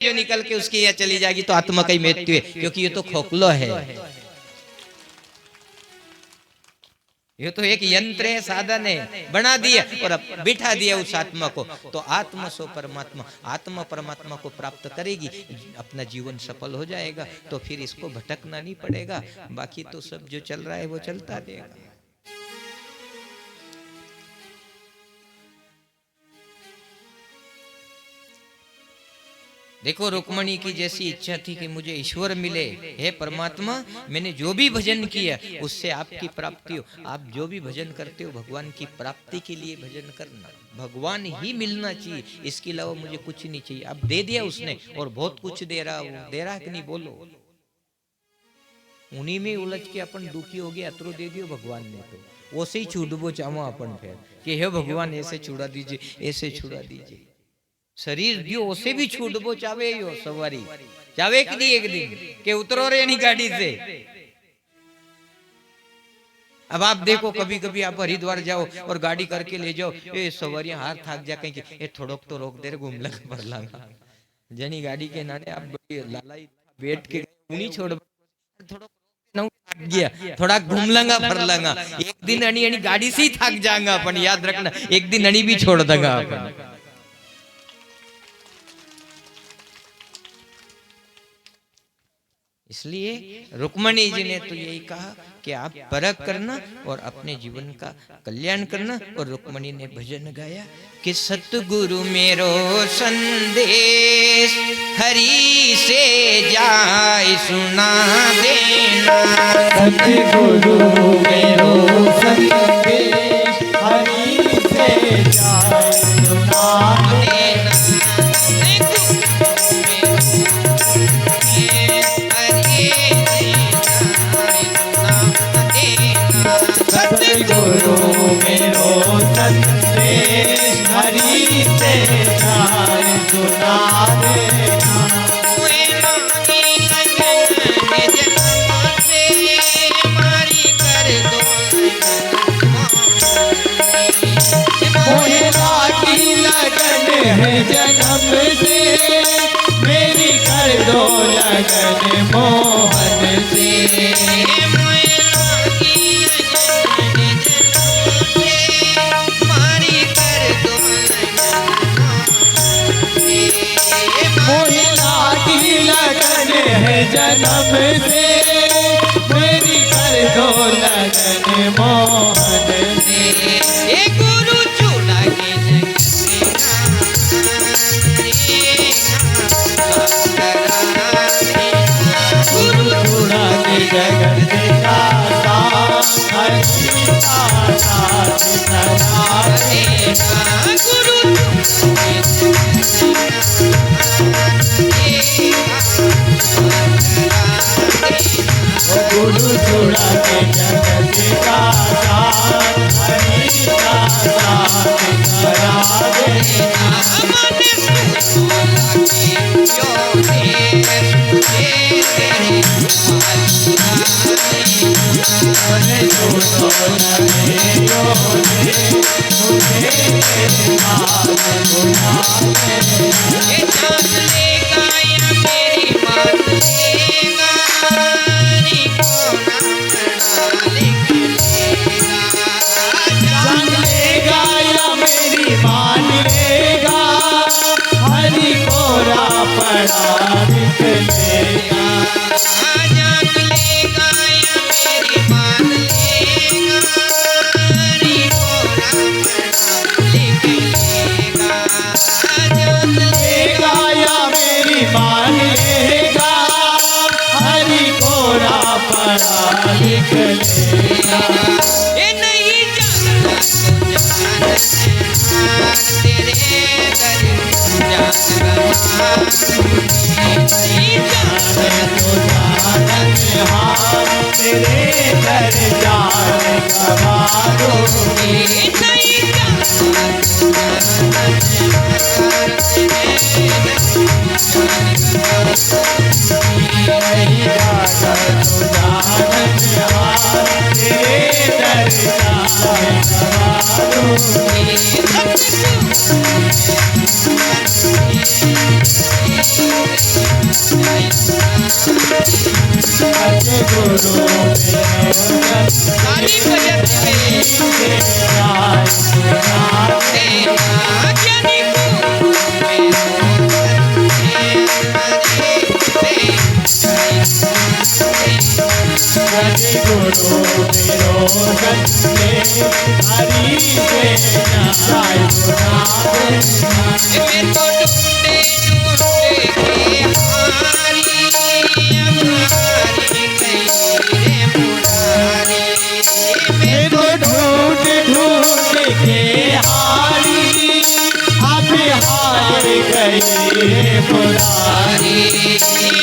जो निकल के उसकी यहाँ चली जाएगी तो आत्मा का ही मृत्यु है, क्योंकि ये तो खोखलो है, ये तो एक यंत्र है, साधन है, बना दिया और अब बिठा दिया उस आत्मा को। तो आत्मा सो परमात्मा, आत्मा परमात्मा को प्राप्त करेगी, अपना जीवन सफल हो जाएगा। तो फिर इसको भटकना नहीं पड़ेगा, बाकी तो सब जो चल रहा है वो चलता रहेगा। देखो, रुक्मणी की जैसी इच्छा थी कि मुझे ईश्वर मिले, हे परमात्मा मैंने जो भी भजन किया उससे आपकी प्राप्ति हो। आप जो भी भजन करते हो भगवान की प्राप्ति के लिए भजन करना, भगवान ही मिलना चाहिए, इसके अलावा मुझे कुछ नहीं चाहिए। अब दे दिया उसने और बहुत कुछ दे रहा है कि नहीं बोलो, उन्हीं में उलझ के अपन दुखी हो गया, अतरो दे दियो भगवान ने, तो वो से ही छूटबो चाहो अपन फिर कि हे भगवान ऐसे छुड़ा दीजिए, ऐसे छुड़ा दीजिए। शरीर दियो उसे भी छूटबो चावे यो सवारी चावे कि नहीं, एक दिन के उतरो रे नहीं गाड़ी से। अब आप देखो, कभी कभी आप हरिद्वार जाओ और गाड़ी करके ले जाओ, ये सवारियां हार थाक जा कहीं के थोड़ोक तो रोक दे, घूम लगा भर लागा जनी गाड़ी के नाने आप लालाई बैठ के उन्हीं छोड़ गया, थोड़ा घूम लंगा भर लंगा, एक दिन अनी अनी गाड़ी से ही थक जाएगा अपन, याद रखना एक दिन अनी भी छोड़ देगा अपन। इसलिए रुक्मणी जी ने तो यही कहा कि आप परख करना और अपने जीवन का कल्याण करना। और रुक्मणी ने भजन गाया कि सतगुरु मेरो संदेश हरि से जाय सुना देना, सतगुरु मेरो संदेश हरि से जाय सुना देना। सतगुरु मेरो संदेश हरि से जाय सुना देना। मोहे लागी लगन है जन्म से, मेरी कर दो लगन मोहन से। जन्म से मेरी कर दो लगन मोहन से। ए गुरु चूड़ा के गुरु चूड़ा के जगत का हरि का साथ सदा देना। गुरु चूड़ा के जगत का साथ हरि का साथ करा देना। लिख लेगा ये नहीं जानता तो जान तेरे दर जान नहीं जान तो जान तेरे दर जान गवारो नहीं जानता तो जान सतगुरु मेरे ताली बजत में जाय सुनावे ज्ञानी को सतगुरु मेरो सत्य हरि से जाय सुनावे मैं तो ढूंढे ढूंढे के हारी हमारी गई रे मुरारी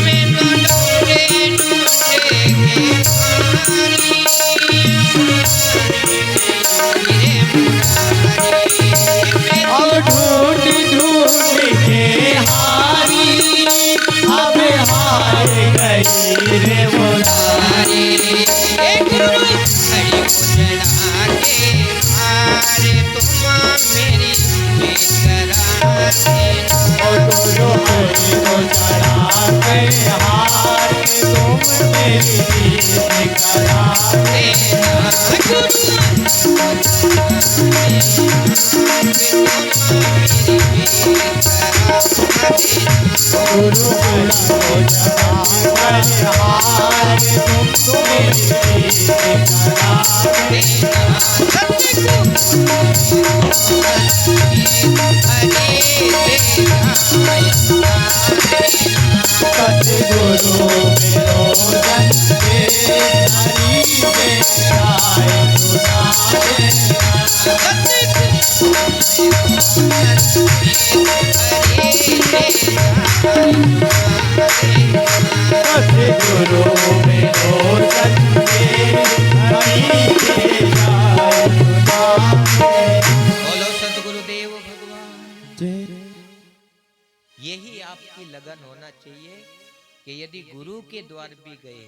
मैं तो ढूंढ ढूंढ के हारी अब हार गई रे मुरारी मैं तो ढूंढे ढूंढे के हारी अब ढूंढ ढूंढ के हारी अब हार गई रे मुरारी गुरु हरि को चढ़ा के हारे तुम मेरी भेंट कराते ओ गुरु हरि को चढ़ा के हार तुम मेरी भीख कराते गुरु को चढ़ा के हार तुम मेरी भीख कराते सतगुरु मेरो सत्य हरि से जाय सुनावे सतगुरु मेरो सत्य हरि से जाय सुनावे बोलो सतगुरुदेव भगवान। यही आपकी लगन होना चाहिए कि यदि गुरु के द्वार भी गए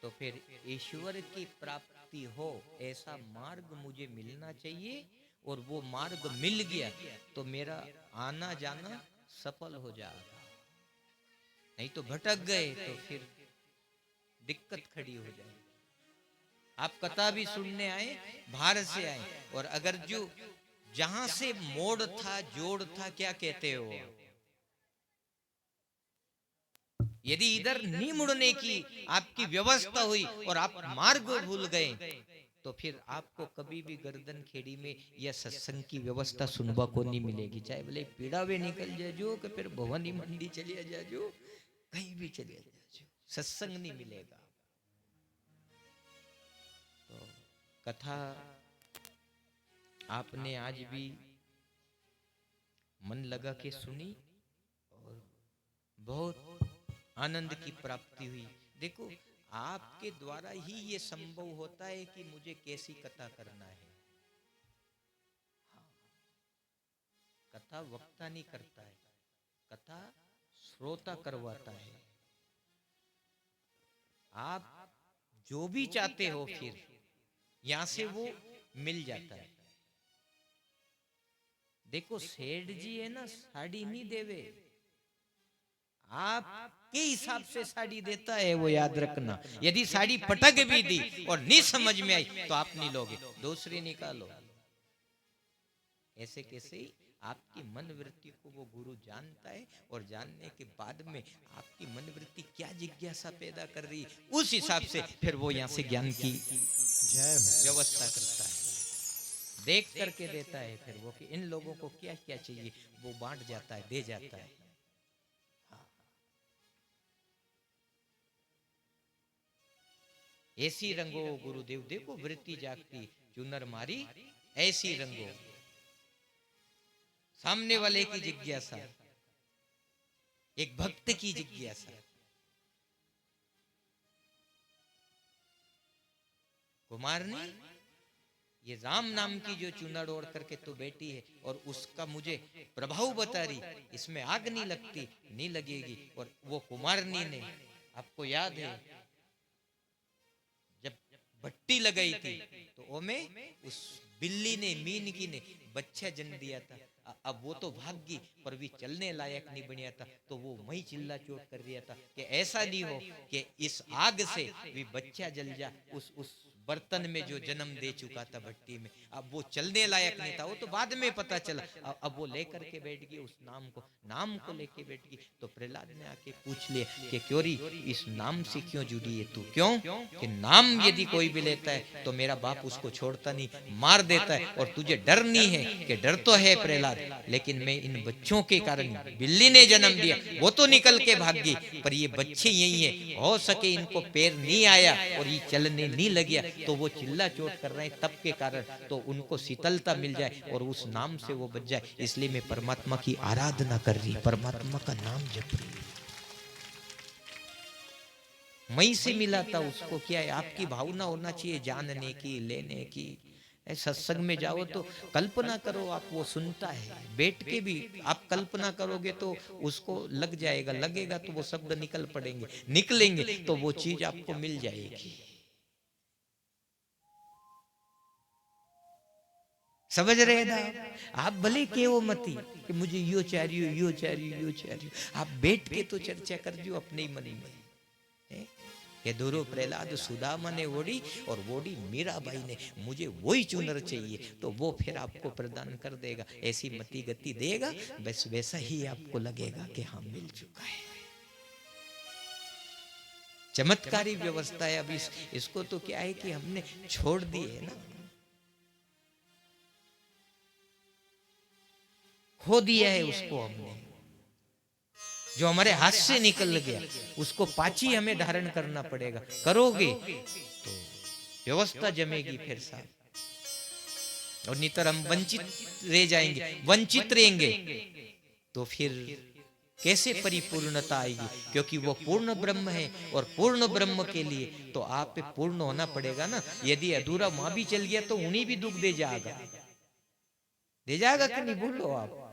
तो फिर ईश्वर की प्राप्ति हो, ऐसा मार्ग मुझे मिलना चाहिए। और वो मार्ग मिल गया तो मेरा आना जाना सफल हो जाएगा। नहीं तो भटक गए तो फिर दिक्कत खड़ी हो जाएगी। आप कथा भी सुनने आए, बाहर से आए, और अगर जो जहां से मोड़ था, जोड़ था, क्या कहते हो, यदि इधर नहीं मुड़ने की आपकी व्यवस्था हुई और आप मार्ग भूल गए तो फिर आपको कभी भी गर्दन खेड़ी में या सत्संग की व्यवस्था सुनवा को नहीं मिलेगी। चाहे बोले पीड़ावे निकल जाजो कि फिर भवानी मंडी चलिए जाजो, कहीं भी चले जाजो, सत्संग नहीं मिलेगा। तो कथा आपने आज भी मन लगा के सुनी और बहुत आनंद की प्राप्ति हुई। देखो, आपके द्वारा ही ये संभव होता है कि मुझे कैसी कथा करना है। कथा वक्ता नहीं करता है, कथा श्रोता करवाता है। आप जो भी चाहते हो फिर यहां से वो मिल जाता है। देखो, सेठ जी है ना, साड़ी नहीं देवे, आपके हिसाब से साड़ी देता है, वो याद रखना। यदि साड़ी पटक भी दी और नहीं समझ में आई तो आप नहीं लोगे, दूसरी निकालो। ऐसे कैसे आपकी मन वृत्ति को वो गुरु जानता है, और जानने के बाद में आपकी मन वृत्ति क्या जिज्ञासा पैदा कर रही, उस हिसाब से फिर वो यहाँ से ज्ञान की व्यवस्था करता है, देख करके देता है। फिर वो कि इन लोगों को क्या क्या चाहिए वो बांट जाता है, दे जाता है। ऐसी रंगो गुरुदेव, देखो वृत्ति जागती चुनर मारी ऐसी रंगो, सामने वाले की जिज्ञासा, एक भक्त की जिज्ञासा। कुमारनी, ये राम नाम की जो चुनर ओढ़ करके तो बैठी है और उसका मुझे प्रभाव बता रही, इसमें आग नहीं लगती, नहीं लगेगी। और वो कुमारनी ने, आपको याद है जब भट्टी लगाई थी तो ओमे उस बिल्ली ने, मीन की ने बच्चा जन्म दिया था। अब वो तो भाग गई, पर भी चलने लायक नहीं बनिया था, तो वो वही चिल्ला चोट कर दिया था कि ऐसा नहीं हो कि इस आग से भी बच्चा जल जा, उस बर्तन में जो जन्म दे चुका था भट्टी में, अब वो चलने लायक नहीं था, वो तो बाद में पता चला। अब वो लेकर के बैठ गई उस नाम को लेके बैठ गई। तो प्रहलाद ने आके पूछ लिया कि क्योरी इस नाम से क्यों जुड़ी है तू? क्यों कि नाम यदि कोई भी लेता है तो मेरा बाप उसको छोड़ता नहीं, मार देता है, और तुझे डर नहीं है? कि डर तो है प्रहलाद, लेकिन मैं इन बच्चों के कारण, बिल्ली ने जन्म दिया वो तो निकल के भाग गई, पर ये बच्चे यही है, हो सके इनको पैर नहीं आया और ये चलने नहीं लग गया तो वो चिल्ला चोट कर रहे हैं तब के कारण, तो उनको शीतलता मिल जाए और उस नाम से वो बच जाए, इसलिए मैं परमात्मा की आराधना कर रही, परमात्मा का नाम जप रही। मई से मिला था उसको, क्या है आपकी भावना होना चाहिए जानने की, लेने की। सत्संग में जाओ तो कल्पना करो, आप वो सुनता है, बैठ के भी आप कल्पना करोगे तो उसको लग जाएगा, लगेगा तो वो शब्द निकल पड़ेंगे, निकलेंगे तो वो चीज आपको मिल जाएगी। समझ रहे ना आप? भले के वो मती कि मुझे यो चाह रही हो, यो चाह रही हो, यो चाह रही हो, आप बैठ के तो चर्चा कर दियो अपने ही मन में। ये दोनों प्रहलाद सुदामा ने ओढ़ी और वोड़ी मीराबाई ने, मुझे वही चुनर चाहिए, तो वो फिर आपको प्रदान कर देगा, ऐसी मति गति देगा, बस वैसा ही आपको लगेगा कि हाँ मिल चुका है। चमत्कारी व्यवस्था है। अब इसको तो क्या है कि हमने छोड़ दी है ना, खो दिया है उसको हमने, जो हमारे हाथ से निकल गया उसको पाची हमें धारण करना पड़ेगा। करोगे तो व्यवस्था जमेगी फिर साहब, और नहीं तो हम वंचित रह जाएंगे। वंचित रहेंगे तो फिर कैसे परिपूर्णता आएगी? क्योंकि वो पूर्ण ब्रह्म है, और पूर्ण ब्रह्म के लिए तो आप पे पूर्ण होना पड़ेगा ना। यदि अधूरा वहां भी चल गया तो उन्हीं भी दुख दे जाएगा कि नहीं? बोलो आप,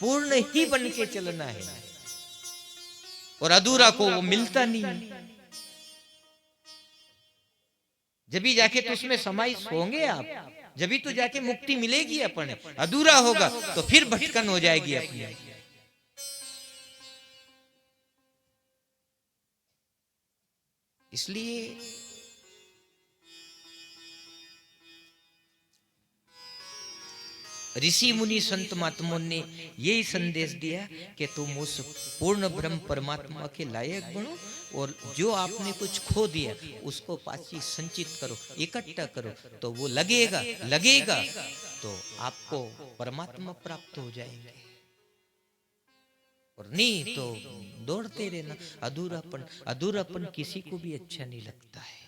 पूर्ण ही बन के चलना है, और अधूरा को वो मिलता नहीं। जब भी जाके तो उसमें समाइश होंगे आप, जब भी तो जाके मुक्ति मिलेगी अपने। अधूरा होगा तो फिर भटकन हो जाएगी अपनी। इसलिए ऋषि मुनि संत महात्माओं ने यही संदेश दिया कि तुम उस पूर्ण ब्रह्म परमात्मा के लायक बनो, और जो आपने कुछ खो दिया उसको पाची संचित करो, इकट्ठा करो, तो वो लगेगा तो आपको परमात्मा प्राप्त हो जाएंगे। और नहीं तो दौड़ते रहना। अधूरापन किसी को भी अच्छा नहीं लगता है।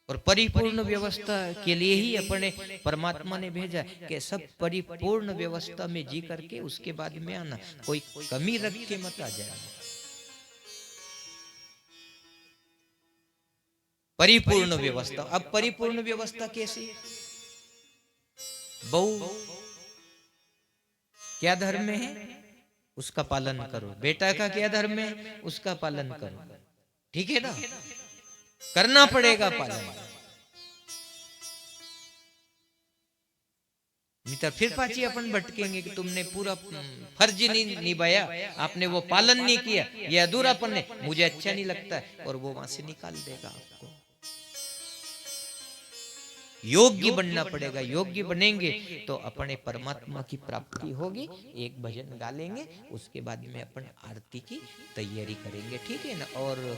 और परिपूर्ण व्यवस्था के लिए ही अपने परमात्मा ने भेजा कि सब परिपूर्ण व्यवस्था में जी करके उसके बाद में आना, कोई कमी रख के मत आ जाए। परिपूर्ण व्यवस्था। अब परिपूर्ण व्यवस्था कैसी? बहु क्या धर्म में है उसका पालन करो, बेटा का क्या धर्म है उसका पालन करो, ठीक है ना? करना पड़ेगा पालन। मित्र फिर पाची अपन भटकेंगे कि तुमने पूरा फर्ज नहीं निभाया, आपने वो पालन नहीं किया, ये अधूरापन है, मुझे अच्छा नहीं लगता है, और वो वहां से निकाल देगा आपको। योग्य बनना पड़ेगा। योग्य बनेंगे तो अपने परमात्मा की प्राप्ति होगी। एक भजन गा लेंगे, उसके बाद में अपन आरती की तैयारी करेंगे, ठीक है ना? और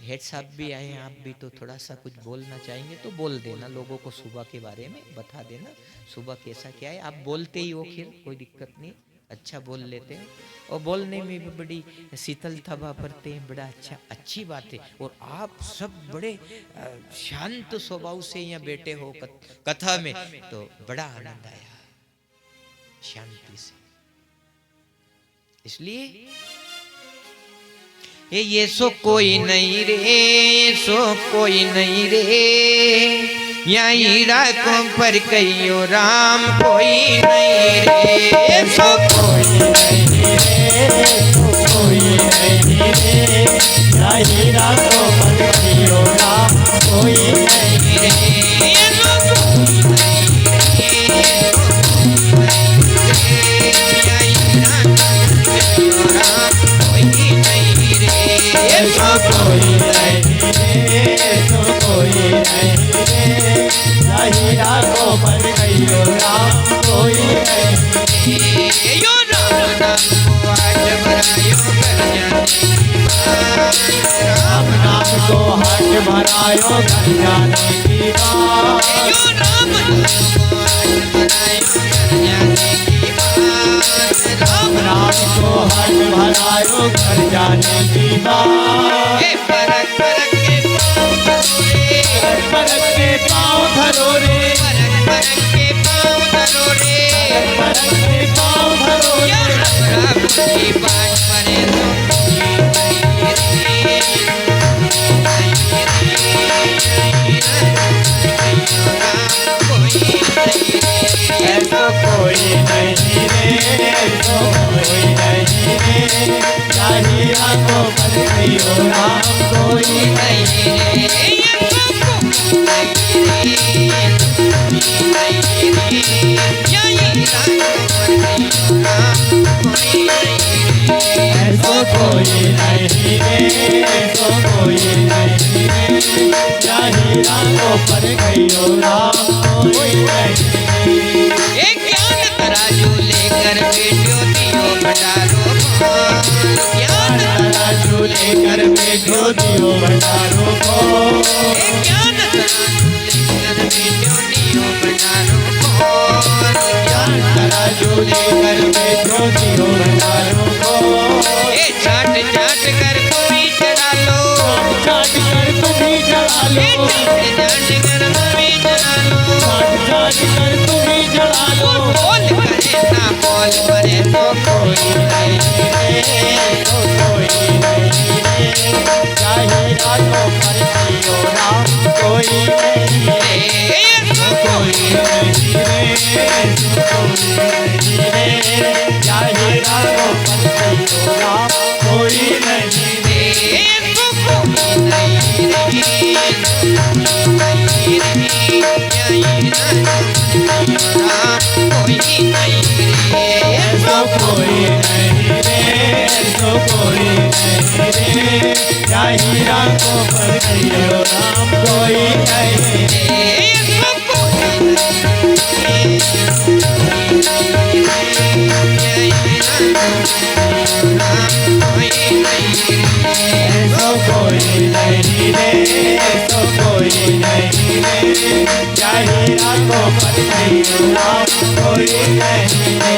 हेड साहब भी आए हैं, आप भी तो थोड़ा सा कुछ बोलना चाहेंगे तो बोल देना, लोगों को सुबह के बारे में बता देना, सुबह कैसा क्या है। आप बोलते ही हो, खैर कोई दिक्कत नहीं, अच्छा बोल लेते हैं, और बोलने में भी बड़ी शीतलता बरतते हैं, बड़ा अच्छी बात है। और आप सब बड़े शांत स्वभाव से यहाँ बैठे हो कथा में, तो बड़ा आनंद आया शांति से। इसलिए ये सो कोई नहीं रे, सो कोई नहीं रे, यहीं राखों पर कहियो राम कोई नहीं रे। सो कोई नहीं रे, सो कोई नहीं रे, यहीं राखों पर कहियो राम कोई नहीं रे, ऐसो कोई नहीं रे, ऐसो कोई नहीं रे, ऐसो कोई नहीं रे, हीरा को पर गयो राम कोई नहीं रे। यो राम नाम को हाथ भरायो घर जाने की बात, राम नाम को हाथ भरायो घर जाने की बात, ए परक परक के परक के पाँव धरो रे, परक के पाँव धरो रे, परक के पाँव धरो रे, या राम की बाट परे तो ऐसो कोई नहीं रे, ऐसो कोई नहीं रे, हीरा को पर गयो राम कोई नहीं। ऐसो कोई नहीं रे, ऐसो कोई नहीं रे, हीरा को पर गयो राम कोई नहीं। ज्ञान तराजू लेकर बैठो दियो भंडारो ज्ञान तराजू लेकर बैठो दियो भंडारो को, ज्ञान तराजू लेकर बैठो दियो भंडारो ज्ञान तराजू लेकर बैठो दियो भंडारो को, चाट चाट कर तुम ही चढ़ा लो, चाट कर तुम ही चढ़ा लो, चाट कर तुम ही चढ़ा लो, चाट कर तुम ही चढ़ा लो, बोल करे ना बोल करे तो कोई नहीं रे, तो कोई नहीं रे, हीरा को पर गयो राम कोई नहीं रे, कोई नहीं रे, कोई नहीं रे, हीरा को पर गयो राम कोई नहीं रे। ऐसो कोई नहीं रे, ऐसो कोई नहीं रे, हीरा को पर गयो राम कोई नहीं रे। ऐसो कोई नहीं रे, ऐसो कोई नहीं रे, हीरा को पर गयो राम कोई नहीं रे।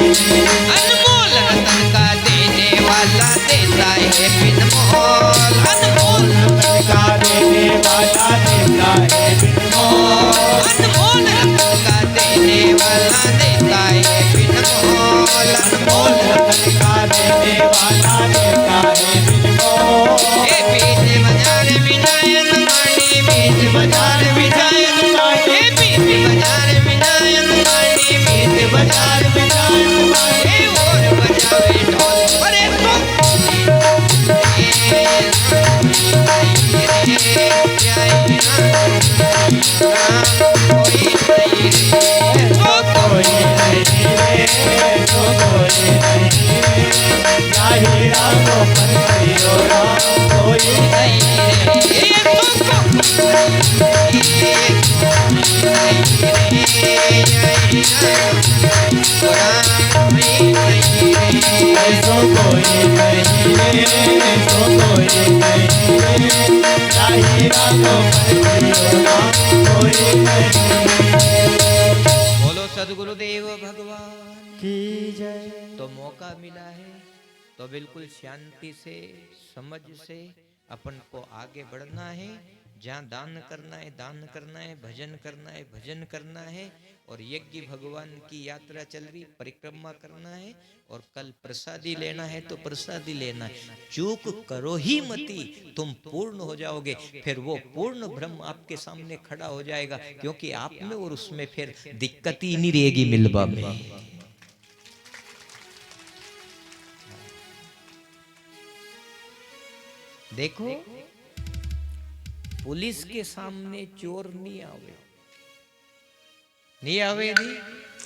अनमोल रतन का देने वाला देता है बिन मोल, अनमोल रतन का देने वाला देता है बिन मोल, अनमोल रतन का देने वाला देता है बिन मोल, अनमोल रतन का देने वाला देता है बिन मोल। ए बीच बाजार विनायक मानी, बीच बाजार विनायक मानी, बीच बाजार विनायक मानी, बीच बाजार विनायक मानी, और बजावे ढोल अरे कोई नहीं रे, तो कोई नहीं रे, हीरा को पर गयो राम कोई नहीं। ऐसो कोई नहीं रे, ऐसो कोई नहीं रे, हीरा को पर गयो राम कोई नहीं। बोलो सदगुरुदेव भगवान की जय। तो मौका मिला है तो बिल्कुल शांति से समझ से अपन को आगे बढ़ना है। जहाँ दान करना है दान करना है, भजन करना है भजन करना है, और यज्ञ भगवान की यात्रा चल रही, परिक्रमा करना है, और कल प्रसादी लेना है तो प्रसादी लेना है। चूक करो ही मती, तुम पूर्ण हो जाओगे। फिर वो पूर्ण ब्रह्म आपके सामने खड़ा हो जाएगा, क्योंकि आप में और उसमें फिर दिक्कत ही नहीं रहेगी मिलवा में। देखो पुलिस के सामने चोर नहीं आवे, नहीं आवे नहीं,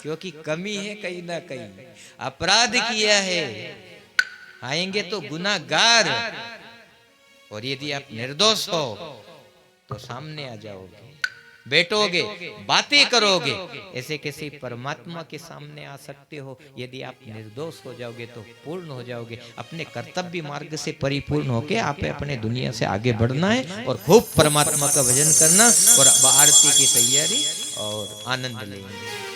क्योंकि कमी है कहीं ना कहीं, अपराध किया है। आएंगे तो गुनाहगार, और यदि आप निर्दोष हो तो सामने आ जाओगे, बैठोगे, बातें करोगे। ऐसे कैसे परमात्मा के सामने आ सकते हो? यदि आप निर्दोष हो जाओगे तो पूर्ण हो जाओगे। अपने कर्तव्य मार्ग से परिपूर्ण होके आप अपने दुनिया से आगे बढ़ना है और खूब परमात्मा का भजन करना और अब आरती की तैयारी और आनंद लेंगे।